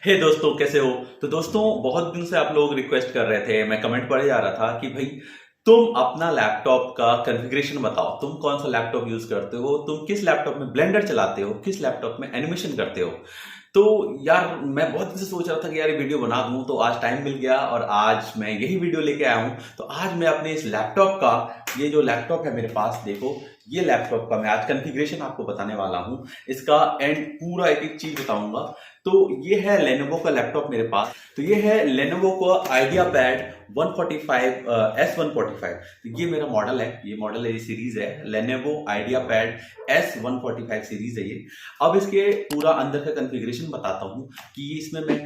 हे दोस्तों, कैसे हो? तो दोस्तों, बहुत दिन से आप लोग रिक्वेस्ट कर रहे थे, मैं कमेंट पढ़े जा रहा था कि भाई तुम अपना लैपटॉप का कॉन्फ़िगरेशन बताओ। तुम कौन सा लैपटॉप यूज करते हो, तुम किस लैपटॉप में ब्लेंडर चलाते हो, किस लैपटॉप में एनिमेशन करते हो। तो यार, मैं बहुत दिन से सोच रहा था कि यार ये वीडियो बना दूं, तो आज टाइम मिल गया और आज मैं यही वीडियो लेके आया हूं। तो आज मैं अपने इस लैपटॉप का, ये जो लैपटॉप है मेरे पास, देखो, ये लैपटॉप का मैं आज कॉन्फ़िगरेशन आपको बताने वाला हूं। इसका एंड पूरा एक एक चीज बताऊंगा। तो ये है लेनोवो का लैपटॉप मेरे पास। तो ये है लेनोवो का आइडिया पैड 145 S145। तो ये मेरा मॉडल है, ये मॉडल है, ये सीरीज है Lenovo idea pad S145 series है ये। अब इसके पूरा अंदर का कॉन्फ़िगरेशन बताता हूँ कि इसमें मैं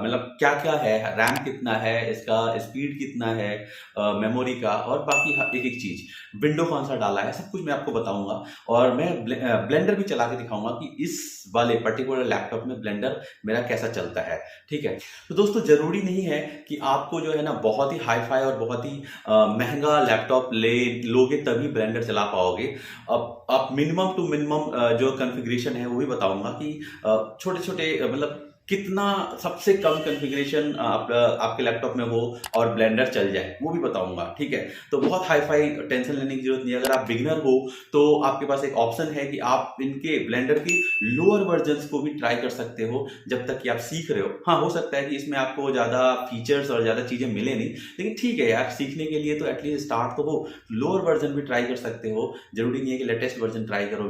मतलब क्या क्या है, रैम कितना है, इसका स्पीड कितना है, मेमोरी का, और बाकी एक एक चीज, विंडो कौन सा डाला है, सब कुछ मैं आपको बताऊंगा। और मैं ब्लेंडर भी चला के दिखाऊंगा कि इस वाले पर्टिकुलर लैपटॉप में ब्लेंडर मेरा कैसा चलता है। ठीक है। तो दोस्तों, जरूरी नहीं है कि आपको जो है ना बहुत ही हाई फाई और बहुत ही महंगा लैपटॉप ले लोगे तभी ब्लेंडर चला पाओगे। अब आप मिनिमम टू मिनिमम जो कॉन्फ़िगरेशन है वो भी बताऊंगा कि छोटे छोटे मतलब कितना सबसे कम कॉन्फ़िगरेशन आपके लैपटॉप में हो और ब्लेंडर चल जाए, वो भी बताऊंगा। ठीक है। तो बहुत हाई फाई टेंशन लेने की जरूरत नहीं है। अगर आप बिगिनर हो तो आपके पास एक ऑप्शन है कि आप इनके ब्लेंडर की लोअर वर्जन्स को भी ट्राई कर सकते हो जब तक कि आप सीख रहे हो। हाँ, हो सकता है कि इसमें आपको ज़्यादा फीचर्स और ज़्यादा चीज़ें मिले नहीं, लेकिन ठीक है यार, सीखने के लिए तो एटलीस्ट स्टार्ट तो हो। लोअर वर्जन भी ट्राई कर सकते हो, जरूरी नहीं है कि लेटेस्ट वर्जन ट्राई करो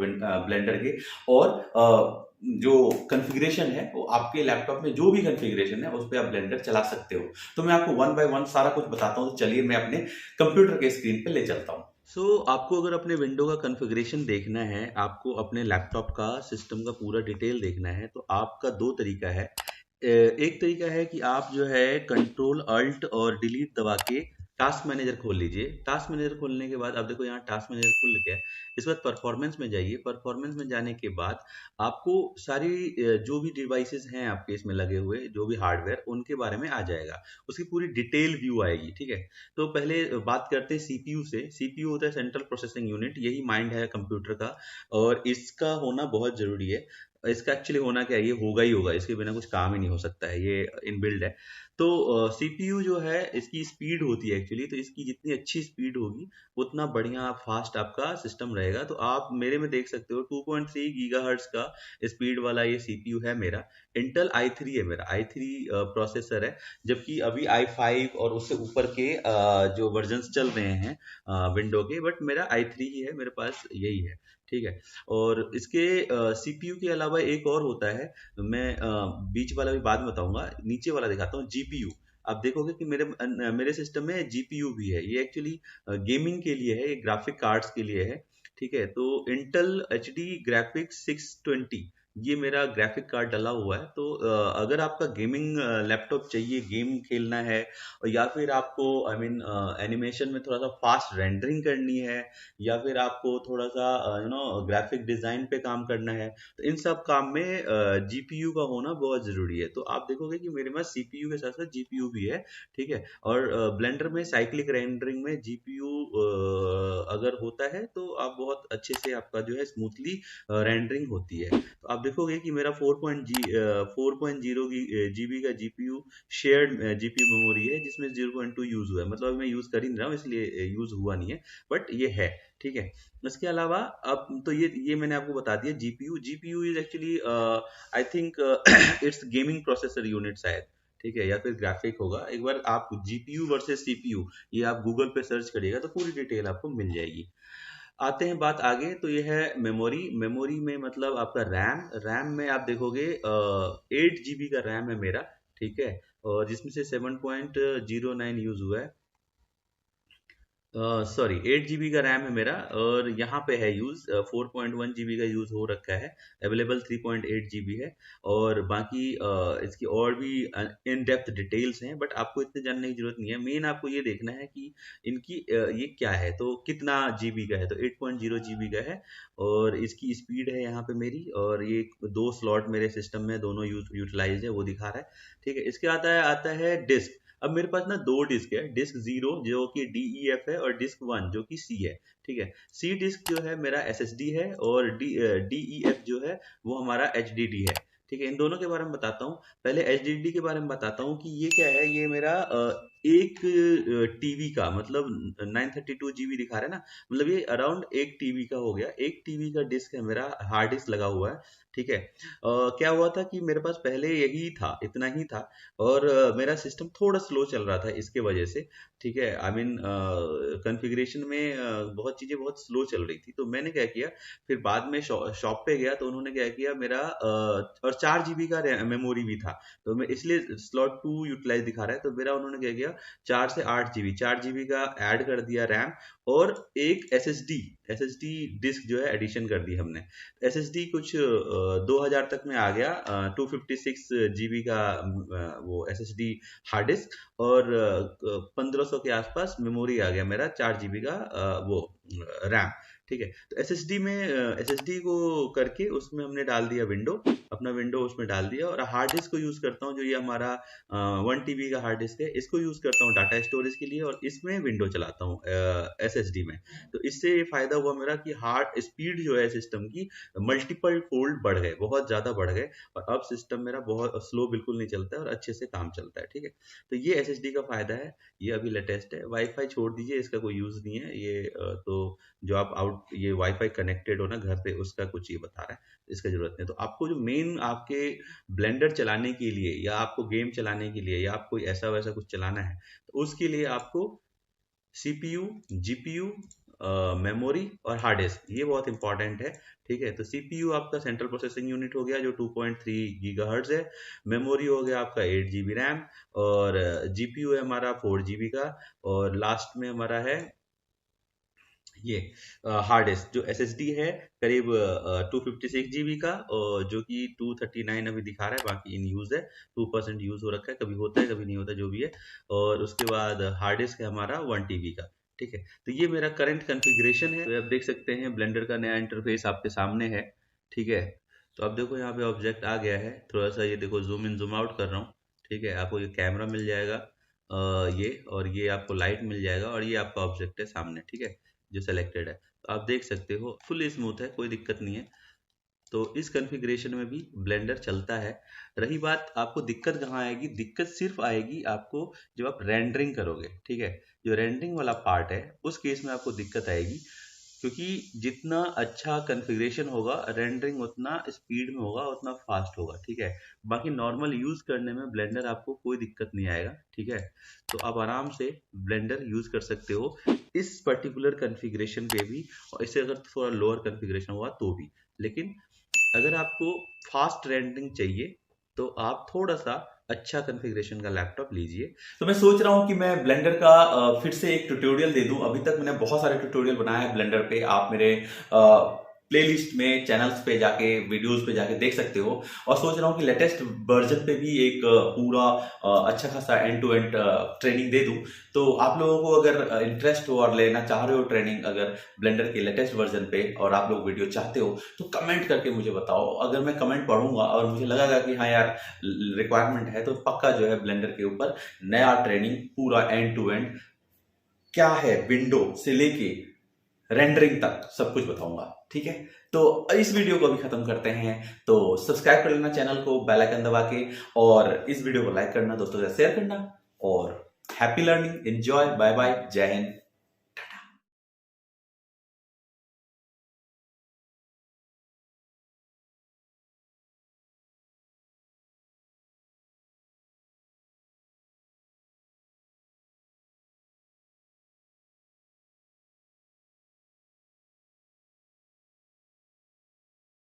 ब्लेंडर के। और जो कॉन्फ़िगरेशन है वो आपके लैपटॉप में जो भी कॉन्फ़िगरेशन है उस पर आप ब्लेंडर चला सकते हो। तो मैं आपको वन बाय वन सारा कुछ बताता हूँ। तो चलिए, मैं अपने कंप्यूटर के स्क्रीन पे ले चलता हूँ। आपको अगर अपने विंडो का कॉन्फ़िगरेशन देखना है, आपको अपने लैपटॉप का सिस्टम का पूरा डिटेल देखना है, तो आपका दो तरीका है। एक तरीका है कि आप जो है कंट्रोल अल्ट और डिलीट दबा के टास्क मैनेजर खोल लीजिए। टास्क मैनेजर खोलने के बाद आप देखो यहाँ टास्क मैनेजर खुल गया है। इसके बाद परफॉर्मेंस में जाइए। परफॉर्मेंस में जाने के बाद आपको सारी जो भी डिवाइसेस हैं आपके इसमें लगे हुए, जो भी हार्डवेयर, उनके बारे में आ जाएगा। उसकी पूरी डिटेल व्यू आएगी। ठीक है। तो पहले बात करते हैं सीपीयू से। सीपीयू होता है सेंट्रल प्रोसेसिंग यूनिट, यही माइंड है कंप्यूटर का, और इसका होना बहुत जरूरी है। इसका एक्चुअली होना क्या है, ये होगा ही होगा, इसके बिना कुछ काम ही नहीं हो सकता है, ये इनबिल्ड है। तो सीपीयू जो है, इसकी स्पीड होती है एक्चुअली, तो इसकी जितनी अच्छी स्पीड होगी उतना बढ़िया फास्ट आपका सिस्टम रहेगा। तो आप मेरे में देख सकते हो 2.3 गीगाहर्ट्ज का स्पीड वाला ये सीपीयू है मेरा। इंटेल i3 है मेरा, i3 प्रोसेसर है। जबकि अभी i5 और उससे ऊपर के जो वर्जन्स चल रहे हैं विंडो के, बट मेरा i3 ही है, मेरे पास यही है। ठीक है। और इसके सीपीयू के अलावा एक और होता है, मैं बीच वाला भी बाद में बताऊंगा। नीचे वाला दिखाता हूँ, जीपीयू। आप देखोगे कि मेरे सिस्टम में जीपीयू भी है। ये एक्चुअली गेमिंग के लिए है, ये ग्राफिक कार्ड्स के लिए है। ठीक है। तो इंटेल एच डी ग्राफिक्स 620, ये मेरा ग्राफिक कार्ड डला हुआ है। तो अगर आपका गेमिंग लैपटॉप चाहिए, गेम खेलना है, और या फिर आपको आई मीन एनिमेशन में थोड़ा सा फास्ट रेंडरिंग करनी है, या फिर आपको थोड़ा सा ग्राफिक डिजाइन पे काम करना है, तो इन सब काम में जीपीयू का होना बहुत जरूरी है। तो आप देखोगे कि मेरे पास सीपीयू के साथ साथ जीपीयू भी है। ठीक है। और ब्लेंडर में साइक्लिक रेंडरिंग में जीपीयू अगर होता है तो आप बहुत अच्छे से, आपका जो है स्मूथली रेंडरिंग होती है। तो आप देखोगे कि मेरा 4.0 जीबी का जीपीयू शेयर्ड जीपीयू मेमोरी है, जिसमें 0.2 यूज हुआ है। मतलब मैं यूज कर ही नहीं रहा हूँ, इसलिए यूज हुआ नहीं है, बट ये है। ठीक है। इसके अलावा अब तो ये मैंने आपको बता दिया। GPU is actually I think it's gaming processor unit शायद। ठीक है। या फिर ग्राफिक होगा। एक बार आप जीपीयू वर्सेस सीपीयू, ये आप गूगल पे सर्च करिएगा तो पूरी डिटेल आपको मिल जाएगी। आते हैं बात आगे। तो ये है मेमोरी। मेमोरी में मतलब आपका रैम। रैम में आप देखोगे 8 जीबी का रैम है मेरा। ठीक है। और जिसमें से 7.09 यूज हुआ है। सॉरी, 8 जीबी का रैम है मेरा, और यहाँ पे है यूज 4.1 जीबी का यूज हो रखा है। अवेलेबल 3.8 जीबी है। और बाकी इसकी और भी इन डेप्थ डिटेल्स हैं, बट आपको इतने जानने की जरूरत नहीं है। मेन आपको ये देखना है कि इनकी ये क्या है, तो कितना जीबी का है। तो 8.0 जीबी का है, और इसकी स्पीड है यहाँ पे मेरी, और ये दो स्लॉट मेरे सिस्टम में दोनों यूटिलाइज है, वो दिखा रहा है। ठीक है। इसके आता है डिस्क। अब मेरे पास ना दो डिस्क है, डिस्क जीरो जो कि DEF है, और डिस्क वन जो कि सी है। ठीक है। सी डिस्क जो है मेरा SSD है, और DEF जो है वो हमारा HDD है। ठीक है, इन दोनों के बारे में बताता हूँ। पहले एचडीडी के बारे में बताता हूँ कि ये क्या है। ये मेरा एक टीवी का मतलब 932 जीबी दिखा रहा है ना, मतलब ये अराउंड एक टीवी का हो गया। एक टीवी का डिस्क है मेरा, हार्ड डिस्क लगा हुआ है। ठीक है, क्या हुआ था कि मेरे पास पहले यही था, इतना ही था, और मेरा सिस्टम थोड़ा स्लो चल रहा था इसके वजह से। ठीक है, आई मीन कॉन्फ़िगरेशन में बहुत चीज़ें बहुत स्लो चल रही थी। तो मैंने क्या किया, फिर बाद में शॉप पे गया तो उन्होंने क्या किया, मेरा और 4 जीबी का मेमोरी भी था, तो मैं इसलिए स्लॉट 2 यूटिलाइज दिखा रहा है। तो मेरा उन्होंने क्या किया, 4 से 8 जीबी, 4 जीबी का ऐड कर दिया रैम, और एक एसएसडी डिस्क जो है एडिशन कर दी हमने। एसएसडी कुछ 2000 तक में आ गया, 256 जीबी का वो एसएसडी हार्ड डिस्क, और 1500 के आसपास मेमोरी आ गया मेरा, 4 जीबी का वो रैम। ठीक है, तो एसएसडी को करके उसमें हमने डाल दिया विंडो, अपना विंडो उसमें डाल दिया, और हार्ड डिस्क को यूज करता हूँ, जो ये हमारा 1 टीबी का हार्ड डिस्क है, इसको यूज करता हूँ डाटा स्टोरेज के लिए, और इसमें विंडो चलाता हूँ एसएसडी में। तो इससे ये फायदा हुआ मेरा कि हार्ड स्पीड जो है सिस्टम की मल्टीपल फोल्ड बढ़ गए, बहुत ज्यादा बढ़ गए, और अब सिस्टम मेरा बहुत स्लो बिल्कुल नहीं चलता है और अच्छे से काम चलता है। ठीक है, तो ये एसएसडी का फायदा है, ये अभी लेटेस्ट है। वाईफाई छोड़ दीजिए, इसका कोई यूज नहीं है ये, तो जो आप ये वाईफाई कनेक्टेड हो ना घर पे, उसका कुछ ये बता रहा है, इसका जरूरत नहीं। तो आपको जो मेन आपके ब्लेंडर चलाने के लिए, या आपको गेम चलाने के लिए, या आपको ऐसा वैसा कुछ चलाना है, तो उसके लिए आपको सीपीयू, जीपीयू, मेमोरी और हार्ड डिस्क, ये बहुत इंपॉर्टेंट है। ठीक है, तो सीपीयू आपका सेंट्रल प्रोसेसिंग यूनिट हो गया, जो 2.3 गीगाहर्ट्ज है। मेमोरी हो गया आपका 8 जीबी रैम, और जीपीयू है हमारा 4 जीबी का, और लास्ट में हमारा है ये हार्ड डिस्क, जो एसएसडी है करीब 256 जीबी का, और जो कि 239 अभी दिखा रहा है, बाकी इन यूज है, 2% यूज हो रखा है, कभी होता है कभी नहीं होता, जो भी है। और उसके बाद हार्ड डिस्क है हमारा 1 टीबी का। ठीक है, तो ये मेरा करंट कॉन्फ़िगरेशन है। तो आप देख सकते हैं ब्लेंडर का नया इंटरफेस आपके सामने है। ठीक है, तो अब देखो यहाँ पे ऑब्जेक्ट आ गया है, थोड़ा सा ये देखो जूम इन जूम आउट कर रहा हूँ। ठीक है, आपको ये कैमरा मिल जाएगा, ये, और ये आपको लाइट मिल जाएगा, और ये आपका ऑब्जेक्ट है सामने। ठीक है, जो सेलेक्टेड है, तो आप देख सकते हो फुल स्मूथ है, कोई दिक्कत नहीं है। तो इस कॉन्फ़िगरेशन में भी ब्लेंडर चलता है। रही बात आपको दिक्कत कहाँ आएगी, दिक्कत सिर्फ आएगी आपको जब आप रेंडरिंग करोगे। ठीक है, जो रेंडरिंग वाला पार्ट है उस केस में आपको दिक्कत आएगी, क्योंकि जितना अच्छा कॉन्फ़िगरेशन होगा, रेंडरिंग उतना स्पीड में होगा, उतना फास्ट होगा। ठीक है, बाकी नॉर्मल यूज करने में ब्लेंडर आपको कोई दिक्कत नहीं आएगा। ठीक है, तो आप आराम से ब्लेंडर यूज कर सकते हो इस पर्टिकुलर कॉन्फ़िगरेशन पे भी, और इससे अगर थोड़ा लोअर कॉन्फ़िगरेशन हुआ तो भी। लेकिन अगर आपको फास्ट रेंडरिंग चाहिए, तो आप थोड़ा सा अच्छा कॉन्फ़िगरेशन का लैपटॉप लीजिए। तो मैं सोच रहा हूँ कि मैं ब्लेंडर का फिर से एक ट्यूटोरियल दे दूं। अभी तक मैंने बहुत सारे ट्यूटोरियल बनाए हैं ब्लेंडर पे, आप मेरे प्लेलिस्ट में, चैनल्स पे जाके, वीडियोस पे जाके देख सकते हो। और सोच रहा हूँ कि लेटेस्ट वर्जन पे भी एक पूरा अच्छा खासा एंड टू एंड ट्रेनिंग दे दूं। तो आप लोगों को अगर इंटरेस्ट हो और लेना चाह रहे हो ट्रेनिंग अगर ब्लेंडर के लेटेस्ट वर्जन पे, और आप लोग वीडियो चाहते हो, तो कमेंट करके मुझे बताओ। अगर मैं कमेंट पढ़ूंगा और मुझे लगेगा कि हाँ यार रिक्वायरमेंट है, तो पक्का जो है ब्लेंडर के ऊपर नया ट्रेनिंग पूरा एंड टू एंड क्या है, विंडो से लेके रेंडरिंग तक सब कुछ बताऊंगा। ठीक है, तो इस वीडियो को अभी खत्म करते हैं। तो सब्सक्राइब कर लेना चैनल को बेल आइकन दबा के, और इस वीडियो को लाइक करना, दोस्तों से शेयर करना, और happy learning, enjoy, bye bye, जय हिंद।